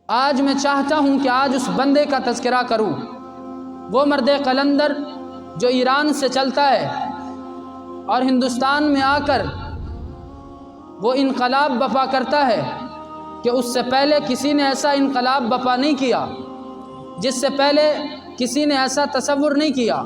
آج میں چاہتا ہوں کہ آج اس بندے کا تذکرہ کروں، وہ مرد قلندر جو ایران سے چلتا ہے اور ہندوستان میں آ کر وہ انقلاب برپا کرتا ہے کہ اس سے پہلے کسی نے ایسا انقلاب برپا نہیں کیا، جس سے پہلے کسی نے ایسا تصور نہیں کیا،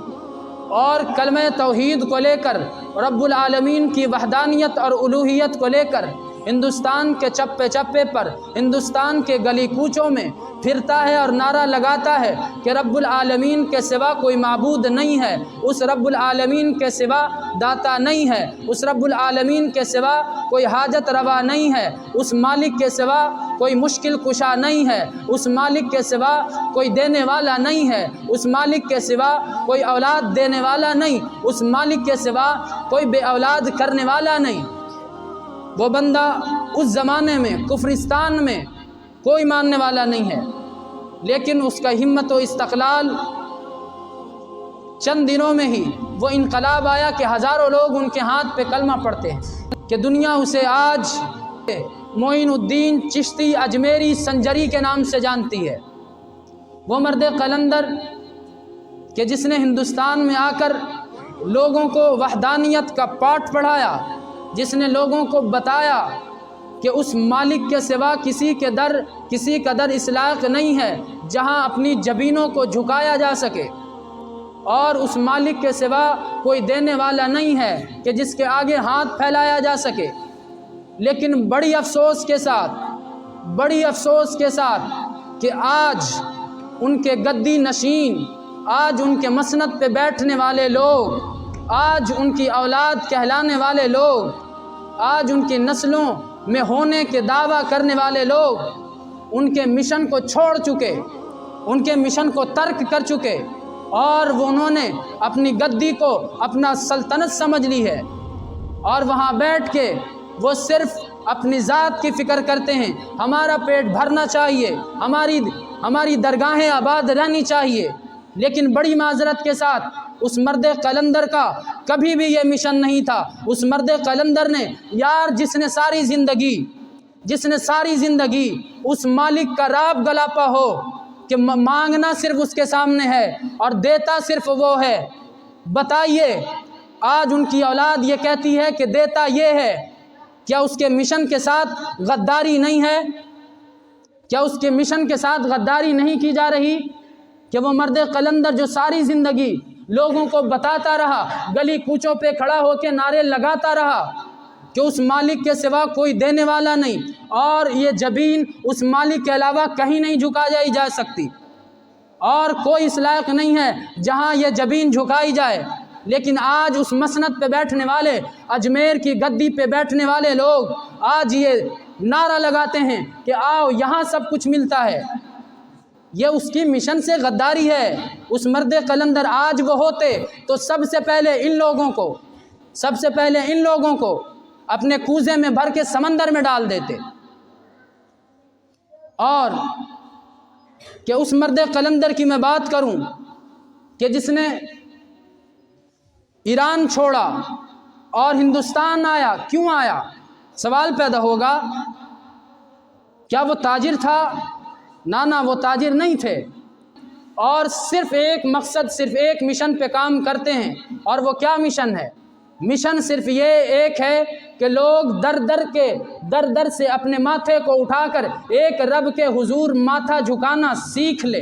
اور کلمہ توحید کو لے کر رب العالمین کی وحدانیت اور الوہیت کو لے کر ہندوستان کے چپے چپے پر، ہندوستان کے گلی کوچوں میں پھرتا ہے اور نعرہ لگاتا ہے کہ رب العالمین کے سوا کوئی معبود نہیں ہے، اس رب العالمین کے سوا داتا نہیں ہے، اس رب العالمین کے سوا کوئی حاجت روا نہیں ہے، اس مالک کے سوا کوئی مشکل کشا نہیں ہے، اس مالک کے سوا کوئی دینے والا نہیں ہے، اس مالک کے سوا کوئی اولاد دینے والا نہیں، اس مالک کے سوا کوئی بے اولاد کرنے والا نہیں۔ وہ بندہ اس زمانے میں کفرستان میں کوئی ماننے والا نہیں ہے، لیکن اس کا ہمت و استقلال چند دنوں میں ہی وہ انقلاب آیا کہ ہزاروں لوگ ان کے ہاتھ پہ کلمہ پڑھتے ہیں، کہ دنیا اسے آج معین الدین چشتی اجمیری سنجری کے نام سے جانتی ہے۔ وہ مرد قلندر کہ جس نے ہندوستان میں آ کر لوگوں کو وحدانیت کا پاٹھ پڑھایا، جس نے لوگوں کو بتایا کہ اس مالک کے سوا کسی کا در اس لائق نہیں ہے جہاں اپنی جبینوں کو جھکایا جا سکے، اور اس مالک کے سوا کوئی دینے والا نہیں ہے کہ جس کے آگے ہاتھ پھیلایا جا سکے۔ لیکن بڑی افسوس کے ساتھ کہ آج ان کے گدی نشین، آج ان کے مسند پہ بیٹھنے والے لوگ، آج ان کی اولاد کہلانے والے لوگ، آج ان کی نسلوں میں ہونے کے دعویٰ کرنے والے لوگ ان کے مشن کو چھوڑ چکے، ان کے مشن کو ترک کر چکے، اور انہوں نے اپنی گدی کو اپنا سلطنت سمجھ لی ہے، اور وہاں بیٹھ کے وہ صرف اپنی ذات کی فکر کرتے ہیں، ہمارا پیٹ بھرنا چاہیے، ہماری درگاہیں آباد رہنی چاہیے۔ لیکن بڑی معذرت کے ساتھ اس مرد قلندر کا کبھی بھی یہ مشن نہیں تھا۔ اس مرد قلندر نے جس نے ساری زندگی اس مالک کا راب گلاپا ہو کہ مانگنا صرف اس کے سامنے ہے اور دیتا صرف وہ ہے، بتائیے آج ان کی اولاد یہ کہتی ہے کہ دیتا یہ ہے، کیا اس کے مشن کے ساتھ غداری نہیں ہے؟ کیا اس کے مشن کے ساتھ غداری نہیں کی جا رہی؟ کہ وہ مرد قلندر جو ساری زندگی لوگوں کو بتاتا رہا، گلی کوچوں پہ کھڑا ہو کے نعرے لگاتا رہا کہ اس مالک کے سوا کوئی دینے والا نہیں، اور یہ جبین اس مالک کے علاوہ کہیں نہیں جھکائی جا سکتی، اور کوئی اس لائق نہیں ہے جہاں یہ جبین جھکائی جائے۔ لیکن آج اس مسند پہ بیٹھنے والے، اجمیر کی گدی پہ بیٹھنے والے لوگ آج یہ نعرہ لگاتے ہیں کہ آؤ یہاں سب کچھ ملتا ہے۔ یہ اس کی مشن سے غداری ہے۔ اس مرد قلندر آج وہ ہوتے تو سب سے پہلے ان لوگوں کو اپنے کوزے میں بھر کے سمندر میں ڈال دیتے، اور کہ اس مرد قلندر کی میں بات کروں کہ جس نے ایران چھوڑا اور ہندوستان آیا، کیوں آیا؟ سوال پیدا ہوگا، کیا وہ تاجر تھا؟ نہ وہ تاجر نہیں تھے، اور صرف ایک مقصد، صرف ایک مشن پہ کام کرتے ہیں، اور وہ کیا مشن ہے؟ مشن صرف یہ ایک ہے کہ لوگ در در سے اپنے ماتھے کو اٹھا کر ایک رب کے حضور ماتھا جھکانا سیکھ لے،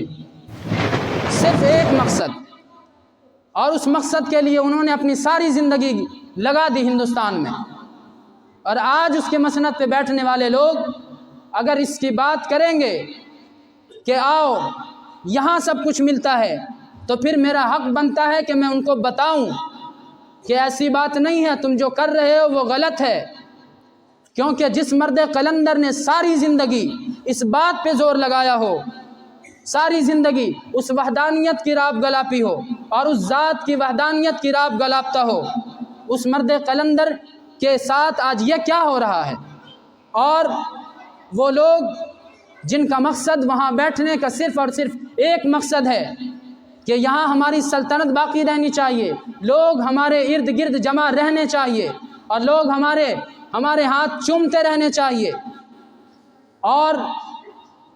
صرف ایک مقصد، اور اس مقصد کے لیے انہوں نے اپنی ساری زندگی لگا دی ہندوستان میں۔ اور آج اس کے مسند پہ بیٹھنے والے لوگ اگر اس کی بات کریں گے کہ آؤ یہاں سب کچھ ملتا ہے، تو پھر میرا حق بنتا ہے کہ میں ان کو بتاؤں کہ ایسی بات نہیں ہے، تم جو کر رہے ہو وہ غلط ہے، کیونکہ جس مرد قلندر نے ساری زندگی اس بات پہ زور لگایا ہو، ساری زندگی اس وحدانیت کی راب گلاپی ہو اور اس ذات کی وحدانیت کی راب گلاپتا ہو، اس مرد قلندر کے ساتھ آج یہ کیا ہو رہا ہے؟ اور وہ لوگ جن کا مقصد وہاں بیٹھنے کا صرف اور صرف ایک مقصد ہے کہ یہاں ہماری سلطنت باقی رہنی چاہیے، لوگ ہمارے ارد گرد جمع رہنے چاہیے، اور لوگ ہمارے ہاتھ چومتے رہنے چاہیے، اور